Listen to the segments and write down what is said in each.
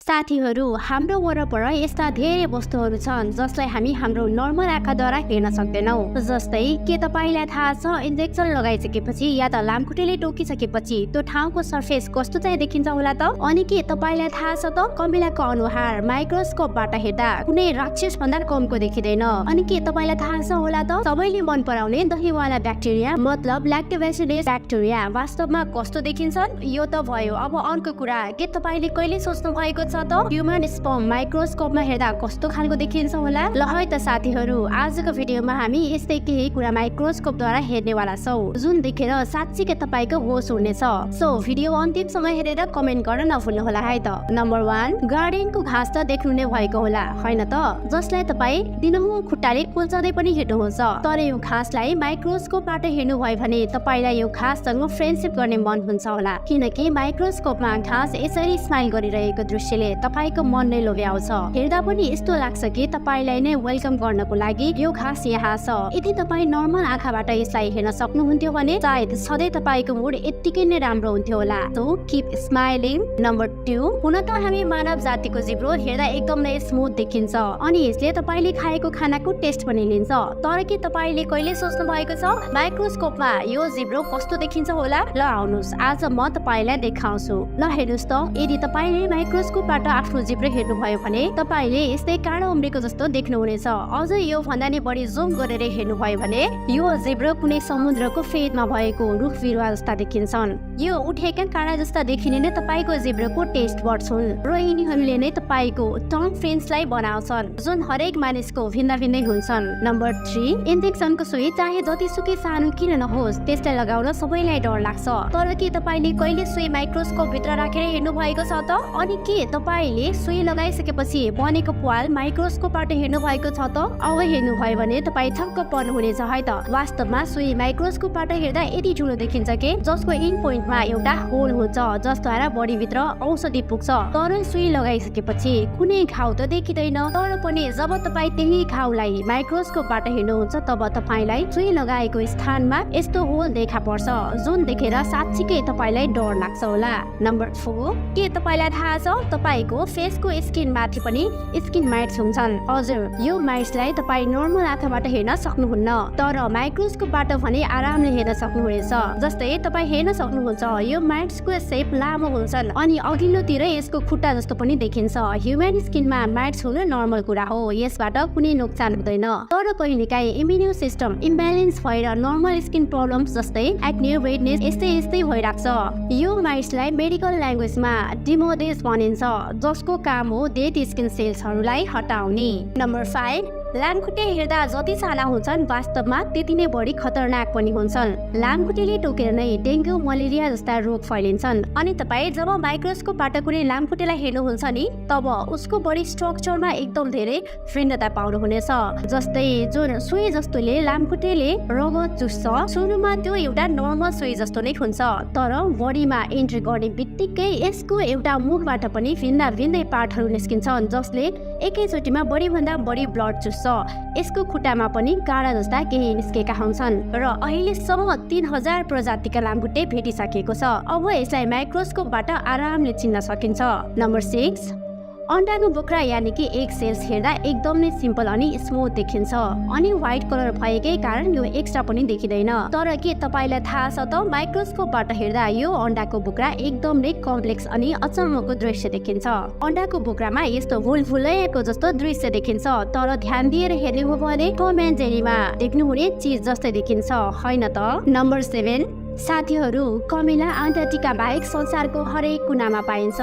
साथीहरू, हाम्रो वरपर यस्ता धेरै वस्तुहरू छन् जसलाई हामी हाम्रो नर्मल आँखाद्वारा हेर्न सक्दैनौँ। जस्तै के तपाईलाई थाहा छ इन्जेक्सन लगाइसकेपछि या त लामखुट्टेले टोकिसकेपछि त्यो ठाउँको सर्फेस कस्तो चाहिँ देखिन्छ होला त? अनि के तपाईलाई थाहा छ त कमिलाको अनुहार माइक्रोस्कोपबाट हेर्दा कुनै राक्षस भन्दा कमको देखिँदैन। अनि के तपाईलाई थाहा छ होला त सबैले मन पराउने दहीवाला ब्याक्टेरिया मतलब ल्याक्टोबेसिलस ब्याक्टेरिया वास्तवमा कस्तो देखिन्छन्? यो त भयो। अब अर्को कुरा, के तपाईले कहिले सोच्नु भएको छ त ह्युमन स्पर्म माइक्रोस्कोपमा हेर्दा कस्तो खालको देखिन्छ होला? ल है त साथीहरू, आजको भिडियोमा हामी यस्तै केही कुरा माइक्रोस्कोपद्वारा हेर्नेवाला छौँ जुन देखेर साँच्चीकै तपाईको होस उड्नेछ। सो भिडियो अन्तिमसम्म हेरेर कमेन्ट गर्न नभुल्नु होला है त। नम्बर 1, गार्डनको घाँस त देख्नु नै भएको होला हैन त, जसलाई तपाई दिनहुँ खुट्टाले कुल्चाउँदै पनि हेर्नुहुन्छ। तर यो घाँसलाई माइक्रोस्कोपबाट हेर्नु भयो भने तपाईलाई यो घाँससँग फ्रेन्डशिप गर्ने मन हुन्छ होला, किनकि माइक्रोस्कोपमा घाँस यसरी स्माइल गरिरहेको दृश्यले तपाईको मन नै लोभ्याउँछ। हेर्दा पनि यस्तो लाग्छ कि तपाईलाई नै वेलकम गर्नको लागि यो घाँस यहाँ छ। यदि तपाई नर्मल आँखाबाट यसलाई हेर्न सक्नुहुन्थ्यो भने सायद सधैँ तपाईको मुड यत्तिकै नै राम्रो हुन्थ्यो होला। So keep smiling. नम्बर 2, हुन त हामी मानव जातिको जिब्रो हेर्दा एकदम नै स्मुथ देखिन्छ अनि यसले तपाईले खाएको खानाको टेस्ट पनि लिन्छ। तर के तपाईले कहिले सोच्नु भएको छ माइक्रोस्कोपमा यो जिब्रो कस्तो देखिन्छ होला? ल आउनुस्, आज म तपाईलाई देखाउँछु। ल हेर्नुस् त, यदि तपाईले माइक्रोस्कोपबाट आफ्नो जिब्रो हेर्नुभयो भने तपाईले यस्तै काँडो उम्रेको जस्तो देख्नुहुनेछ। अझ यो भन्दा नि बढी जुम गरेर हेर्नुभयो भने यो जिब्रो कुनै समुद्रको फेदमा भएको रुख बिरुवा जस्ता देखिन्छन्। यो उठेका काँडा जस्ता देखिने नै तपाईको जिब्रोको टेस्ट बड्स हुन् र यिनीहरूले नै तपाईको टङ फ्रेन्ड्सलाई बनाउँछन् जुन हरेक मानिसको भिन्न भिन्नै हुन्छन्। नम्बर 3, इन्जेक्सनको सुई चाहे जतिसुकै सानो किन नहोस् त्यसलाई लगाउन सबैलाई डर लाग्छ। तर के तपाईले कहिले सुई माइक्रोस्कोप भित्र राखेर हेर्नु भएको छ त? अनि के तपाईले सुई लगाइसकेपछि बनेको प्वाल माइक्रोस्कोपबाट हेर्नु भएको छ त? अब हेर्नु भयो भने तपाई छक्क पर्नुहुनेछ है त। वास्तवमा सुई माइक्रोस्कोपबाट हेर्दा यति ठुलो देखिन्छ कि जसको एन्ड पोइन्टमा एउटा होल हुन्छ जसद्वारा बडीभित्र औषधि पुग्छ। तर सुई लगाइसकेपछि कुनै घाउ त देखिँदैन। तर पनि जब तपाई त्यही घाउलाई माइक्रोस्कोपबाट हेर्नुहुन्छ तब तपाईलाई सुई लगाएको स्थानमा यस्तो होल देखा पर्छ जुन देखेर साँच्चीकै तपाईलाई डर लाग्छ होला। नम्बर 4, के तपाईलाई थाहा छ तपाईको फेसको स्किन माथि पनि स्किन माइट्स हुन्छन्? हजुर, यो माइट्सलाई तपाई नर्मल आँखाबाट हेर्न सक्नुहुन्न, तर माइक्रोस्कोपबाट भने आरामले हेर्न सक्नुहुनेछ। जस्तै तपाई हेर्न सक्नुहुन्छ यो माइट्सको सेप लामो हुन्छन् अनि अघिल्लोतिर यसको खुट्टा जस्तो पनि देखिन्छ। ह्युमन स्किनमा माइट्स हुनु नर्मल कुरा हो, यसबाट कुनै नोक्सान हुँदैन। तर कहिलेकाहीँ इम्युन सिस्टम इम्ब्यालेन्स भएर नर्मल स्किन प्रब्लम्स जस्तै एक्ने, रेडनेस यस्तै भइराख्छ। यो माइट्सलाई मेडिकल ल्याङ्ग्वेजमा डिमोडेज भनिन्छ, जसको काम हो डेड स्किन सेल्सहरूलाई हटाउने। नम्बर 5, लामखुट्टे हेर्दा जति साना हुन्छन् वास्तवमा त्यति नै बढी खतरनाक पनि हुन्छन्। लामखुट्टेले टोकेर नै डेङ्गु, मलेरिया जस्ता रोग फैलिन्छन्। अनि तपाईँ जब माइक्रोस्कोपबाट कुनै लामखुट्टेलाई हेर्नुहुन्छ नि तब उसको बडी स्ट्रक्चरमा एकदम धेरै भिन्नता पाउनुहुनेछ। जस्तै जुन सुई जस्तोले लामखुट्टेले रगत चुस्छ, सुरुमा त्यो एउटा नर्मल सुई जस्तो नै हुन्छ, तर बडीमा एन्ट्री गर्ने बित्तिकै यसको एउटा मुखबाट पनि भिन्दै पार्टहरू निस्किन्छन् जसले एकैचोटिमा बढीभन्दा बढी ब्लड चुस्छ। यसको खुट्टामा पनि काँडा जस्ता केही निस्केका हुन्छन् र अहिलेसम्म 3000 प्रजातिका लामखुट्टे भेटिसकेको छ। अब यसलाई माइक्रोस्कोपबाट आरामले चिन्न सकिन्छ। नम्बर 6, अन्डाको बोक्रा यानि कि एग सेल्स हेर्दा एकदम नै सिम्पल अनि स्मुथ देखिन्छ अनि व्हाइट कलर भएकै कारण यो एक्स्ट्रा पनि देखिँदैन। तर के तपाईलाई थाहा छ त माइक्रोस्कोपबाट हेर्दा यो अन्डाको बोक्रा एकदम नै कम्प्लेक्स अनि अचम्मको दृश्य देखिन्छ। अन्डाको बोक्रामा यस्तो भुलभुलैयाको जस्तो दृश्य देखिन्छ, तर ध्यान दिएर हेर्ने हो भने टम एन्ड जेरीमा देख्नुहुने चीज जस्तै देखिन्छ हैन त। नम्बर 7, साथीहरू, कमिला अन्टार्कटिका बाहेक संसारको हरेक कुनामा पाइन्छ।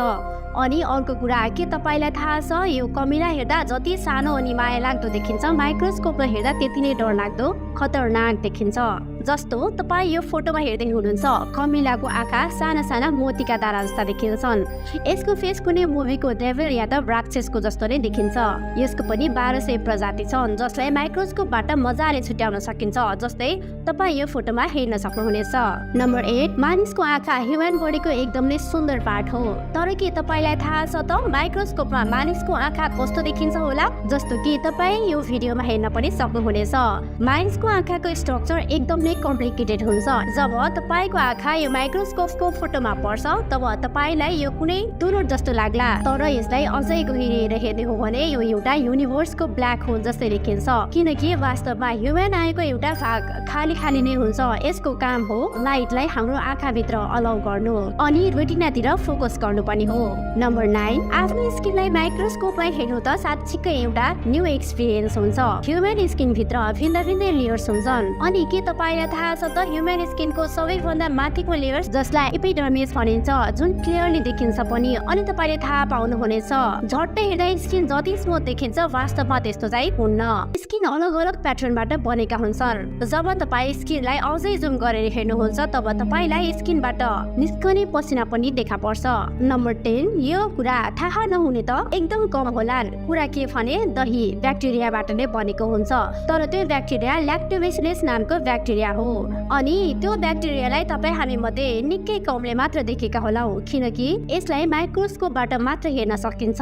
अनि अर्को कुरा, के तपाईलाई थाहा छ यो कमिला हेर्दा जति सानो अनि माया लाग्दो देखिन्छ माइक्रोस्कोपमा हेर्दा त्यति नै डरलाग्दो खतरनाक देखिन्छ। जस्तो तपाई यो फोटोमा हेर्दै हुनुहुन्छ कमिलाको आँखा साना साना मोतीका दारा जस्ता देखिन्छन्। यसको फेस कुनै मुभीको डेभिल या त राक्षसको जस्तो नै देखिन्छ। यसको पनि 1200 प्रजाति छन् जसलाई माइक्रोस्कोपबाट मजाले छुट्याउन सकिन्छ, जस्तै तपाई यो फोटोमा हेर्न सक्नुहुनेछ। नम्बर 8, मानिसको आँखा ह्युमन बडीको एकदम नै सुन्दर पार्ट हो। तर के तपाईलाई थाहा छ त माइक्रोस्कोपमा मानिसको आँखा कस्तो देखिन्छ होला? जस्तो कि तपाई यो भिडियोमा हेर्न पनि सक्नुहुनेछ। मानिसको आँखाको स्ट्रक्चर एकदम नै एकदमै कम्प्लिकेटेड हुन्छ। जब तपाईको आँखा यो माइक्रोस्कोपको फोटोमा पर्छ तब तपाईलाई यो कुनै दुनोट जस्तो लाग्ला, तर यसलाई अझै गहिरिएर हेर्ने हो भने यो एउटा युनिभर्सको ब्ल्याक होल जस्तै देखिन्छ, किनकि वास्तवमा ह्युमन आएको एउटा भाग खाली खाली नै हुन्छ। यसको काम हो लाइटलाई हाम्रो आँखाभित्र अलाउ गर्नु अनि रेटिनातिर फोकस गर्नु पनि हो। नम्बर 9, आफ्नो स्किनलाई माइक्रोस्कोपमा हेर्नु त साच्चीकै एउटा न्यू एक्सपिरियन्स हुन्छ। ह्युमन स्किन भित्र भिन्न भिन्न लेयर्स हुन्छन्, अनि के तपाईलाई थाहा छ त ह्युमन स्किनको सबैभन्दा माथिको लेयर्स जसलाई एपिडर्मिस भनिन्छ, जुन क्लियरली देखिन्छ पनि, अनि तपाईले थाहा पाउनुहुनेछ झट्टै हेर्दा स्किन जति स्मुथ देखिन्छ वास्तवमा त्यस्तो चाहिँ हुन्न। स्किन अलग अलग प्याटर्नबाट बनेका हुन्छन्। जब तपाई स्किनलाई अझै जुम गरेर हेर्नुहुन्छ तब तपाईलाई स्किनबाट निस्कने पसिना पनि देखा पर्छ। नम्बर 10, यो कुरा थाहा नहुने त एकदम कम होलान्। कुरा के भने दही ब्याक्टेरियाबाट नै बनेको हुन्छ, तर त्यो ब्याक्टेरिया ल्याक्टोबेसिलस नामको ब्याक्टेरिया हो, अनि त्यो ब्याक्टेरियालाई तपाई हामी मध्ये निकै कमले मात्र देखेका होलाउ, किनकि यसलाई माइक्रोस्कोपबाट मात्र हेर्न सकिन्छ।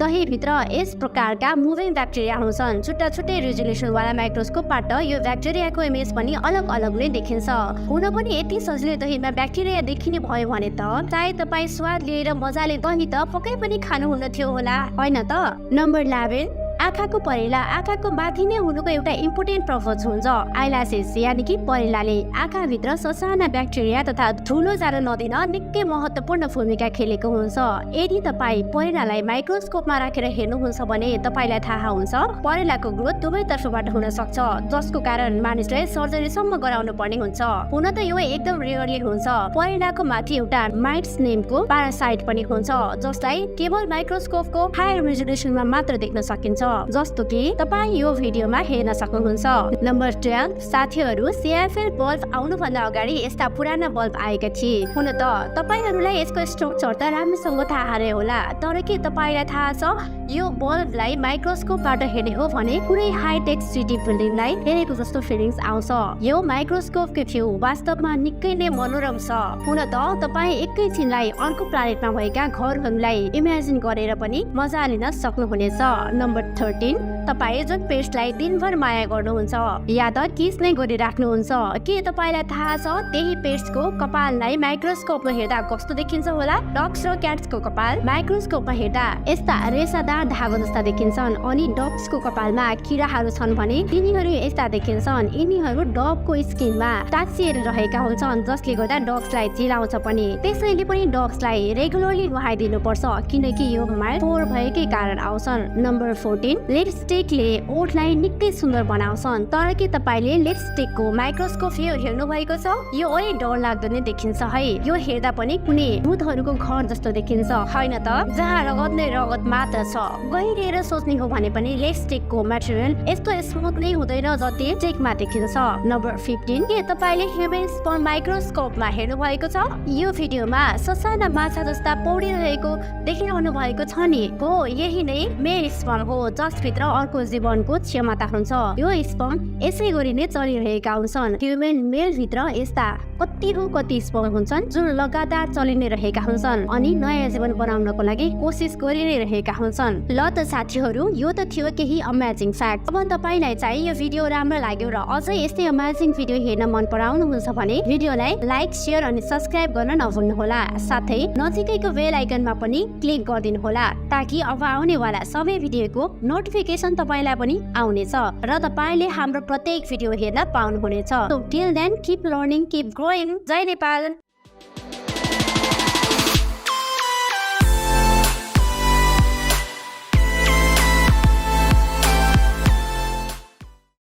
दही भित्र यस प्रकारका मुभिङ ब्याक्टेरिया हुन्छन्। छुट्टा छुट्टै रेजोल्युसन वाला माइक्रोस्कोपबाट यो ब्याक्टेरियाको इमेज पनि अलग अलग नै देखिन्छ। हुन पनि यति सजिलै दहीमा ब्याक्टेरिया देखिने भयो भने त सायद तपाई स्वाद लिएर मजाले दही त पक्कै पनि खानुहुन्न थियो होला, होइन त? नम्बर 11, आँखाको परेला आँखाको माथि नै हुनुको एउटा इम्पोर्टेन्ट पर्पज हुन्छ। आइलासेस यानि कि परेलाले आँखाभित्र ससाना ब्याक्टेरिया तथा धुलो जान नदिन निकै महत्त्वपूर्ण भूमिका खेलेको हुन्छ। यदि तपाई परेलालाई माइक्रोस्कोपमा राखेर हेर्नुहुन्छ भने तपाईलाई थाहा हुन्छ परेलाको ग्रोथ दुवै तर्फबाट हुन सक्छ, जसको कारण मानिसलाई सर्जरीसम्म गराउनु पर्ने हुन्छ। हुन त यो एकदम रेयरली हुन्छ। परेलाको माथि एउटा माइट्स नेमको प्यारासाइट पनि हुन्छ, जसलाई केवल माइक्रोस्कोपको हाई रेजोल्युसनमा मात्र देख्न सकिन्छ, जस्तो कि तपाई यो भिडियोमा हेर्न सक्नुहुन्छ। नम्बर 12, साथीहरू, CFL बल्ब आउनुभन्दा अगाडि यस्ता पुराना बल्ब आएका थिए। हुन त तपाईहरूलाई यसको स्ट्रक्चर त राम्रोसँग थाहा नै होला, तर के तपाईलाई थाहा छ यो बल्बलाई माइक्रोस्कोपबाट हेर्ने हो भने कुनै हाइटेक सिटी बिल्डिङलाई हेरेको जस्तो फिलिङ्स आउँछ। यो माइक्रोस्कोपको भ्यू वास्तवमा निकै नै मनोरम छ। हुन त तपाई एकैछिनलाई अर्को प्लानेटमा भएका घरहरूलाई इमेजिन गरेर पनि मजा लिन सक्नुहुनेछ। नम्बर 13, तपाई जुन पेट्सलाई दिनभर माया गर्नुहुन्छ या त किस नै गरिराख्नुहुन्छ, के तपाईलाई थाहा छ त्यही पेट्सको कपाललाई माइक्रोस्कोपमा हेर्दा कस्तो देखिन्छ होला? डग्स र क्याट्सको कपाल माइक्रोस्कोपमा हेर्दा यस्ता रेसादार धागो जस्ता देखिन्छन्, अनि डग्सको कपालमा किराहरू छन् भने तिनीहरू यस्ता देखिन्छन्। यिनीहरू डगको स्किनमा टाँसिएर रहेका हुन्छन्, जसले गर्दा डग्सलाई चिलाउँछ पनि। त्यसैले पनि डग्सलाई रेगुलरली नुहाइदिनु पर्छ, किनकि यो बिमार फोहोर भएकै कारण आउँछन्। नम्बर 14, लिपस्टिकले ओठलाई निकै सुन्दर बनाउँछन्, तर के तपाईले लिपस्टिकको माइक्रोस्कोप भ्यू हेर्नु भएको छ? यो अलि डर लाग्दो नै देखिन्छ है। यो हेर्दा पनि कुनै भूतहरूको घर जस्तो देखिन्छ, होइन त? जहाँ रगत नै रगत मात्र छ। गहिरिएर सोच्ने हो भने पनि लिपस्टिकको मटेरियल यस्तो स्मुथ नै हुँदैन जति टेकमा देखिन्छ। नम्बर 15, के तपाईले ह्युमन स्पर्म माइक्रोस्कोपमा हेर्नु भएको छ? यो भिडियोमा ससाना माछा जस्ता पौडिरहेको देखिरहनु भएको छ नि, हो यही नै मेल स्पर्म हो, जसभित्र अर्को जीवनको क्षमता हुन्छ। यो स्पर्म यसै गरी नै चलिरहेका हुन्छन्। ह्युमन मेल भित्र यस्ता कति स्पर्म हुन्छन् जुन लगातार चलि नै रहेका हुन्छन् अनि नयाँ जीवन बनाउनको लागि कोसिस गरि नै रहेका हुन्छन्। ल त साथीहरू, यो त थियो केही अमेजिङ फ्याक्ट। अब तपाईलाई चाहिँ यो भिडियो राम्रो लाग्यो र अझै यस्तै अमेजिङ भिडियो हेर्न मन पराउनुहुन्छ भने भिडियोलाई लाइक, शेयर अनि सब्स्क्राइब गर्न नभुल्नुहोला। साथै नजिकैको बेल आइकनमा पनि क्लिक गरिदिनु होला, ताकि अब आउनेवाला सबै भिडियोको नोटिफिकेसन तपाईलाई पनि आउनेछ र तपाईले हाम्रो प्रत्येक भिडियो हेर्न पाउनुहुनेछ। So till then, keep learning, keep growing. जय नेपाल।